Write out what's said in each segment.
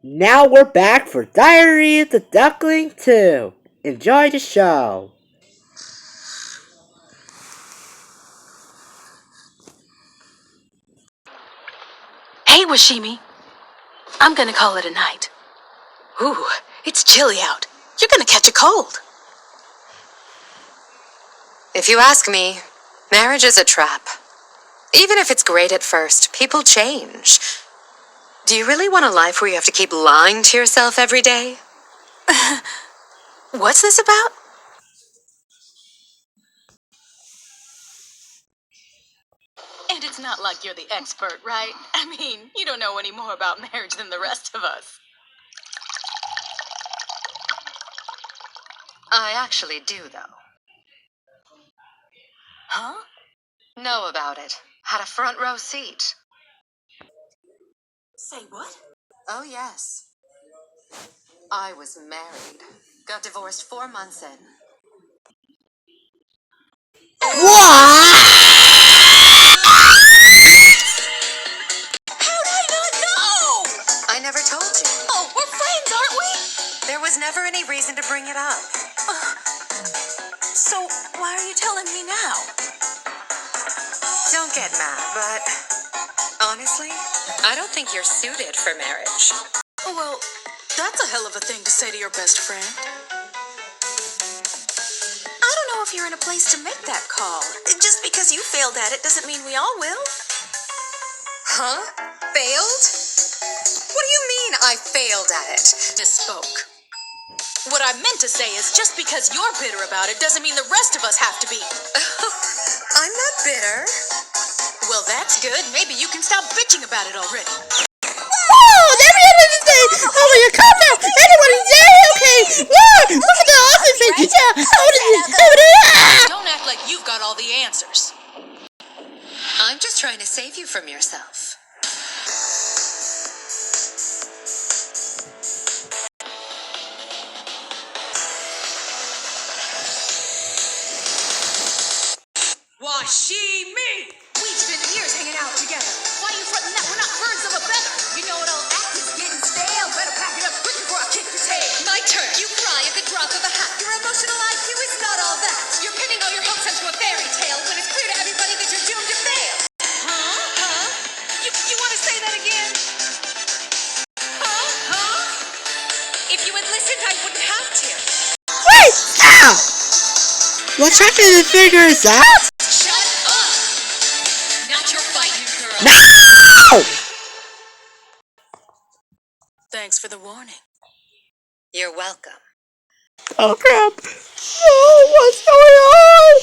Now we're back for Diarrhea the Duckling 2. Enjoy the show. Hey, Washimi. I'm gonna call it a night. Ooh, it's chilly out. You're gonna catch a cold. If you ask me, marriage is a trap. Even if it's great at first, people change. Do you really want a life where you have to keep lying to yourself every day? What's this about? And it's not like you're the expert, right? I mean, you don't know any more about marriage than the rest of us. I actually do, though. Huh? Know about it. Had a front row seat. Say what? Oh, yes. I was married. Got divorced 4 months in. What? How did I not know? I never told you. Oh, we're friends, aren't we? There was never any reason to bring it up. So, why are you telling me now? Don't get mad, but honestly, I don't think you're suited for marriage. Well, that's a hell of a thing to say to your best friend. I don't know if you're in a place to make that call. Just because you failed at it doesn't mean we all will. Huh? Failed? What do you mean I failed at it? Misspoke. What I meant to say is just because you're bitter about it doesn't mean the rest of us have to be. I'm not bitter. Well, that's good. Maybe you can stop bitching about it already. Oh, everyone is saying, oh, will you calm down? Everyone is saying, okay. Whoa, look at the awesome thing. Don't act like you've got all the answers. I'm just trying to save you from yourself. Washimi! We've spent years hanging out together. Why are you fronting that we're not birds of a feather? You know what old act is getting stale. Better pack it up quick before I kick your tail. My turn. You cry at the drop of a hat. Your emotional IQ is not all that. You're pinning all your hopes onto a fairy tale when it's clear to everybody that you're doomed to fail. Huh? You want to say that again? Huh? If you had listened, I wouldn't have to. Wait, stop! We're trying to figure this out? Shut up! Not your fight, you girl. No! Thanks for the warning. You're welcome. Oh, crap. Oh, what's going on?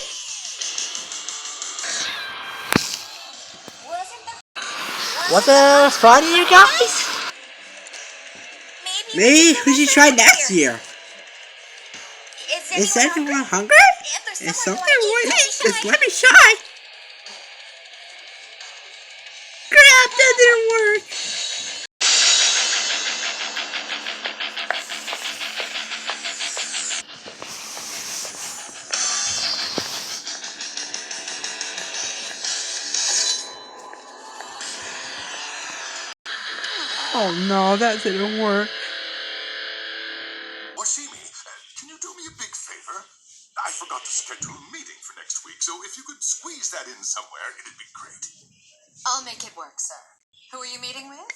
What's fun, you guys? Maybe we should try next year. Is anyone hungry? Is something wrong? Just let me try. Crap, that didn't work. Oh no, that didn't work. Washimi, can you do me a big favor? I forgot to schedule a meeting for next week, so if you could squeeze that in somewhere, it'd be great. I'll make it work, sir. Who are you meeting with?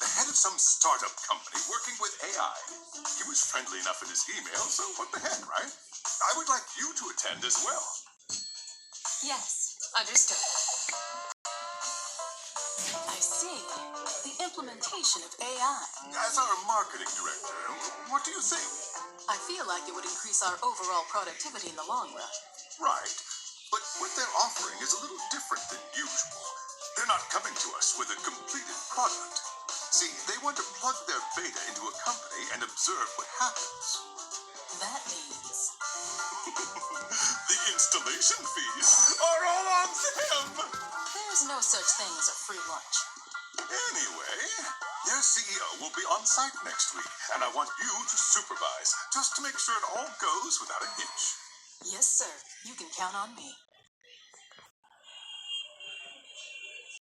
The head of some startup company working with AI. He was friendly enough in his email, so what the heck, right? I would like you to attend as well. Yes, understood. I see. The implementation of AI. As our marketing director, what do you think? I feel like it would increase our overall productivity in the long run. Right. But what they're offering is a little different than usual. They're not coming to us with a completed product. See, they want to plug their beta into a company and observe what happens. That means... The installation fees are all on them! there's no such thing as a free lunch. Anyway, their CEO will be on site next week, and I want you to supervise, just to make sure it all goes without a hitch. Yes, sir. You can count on me.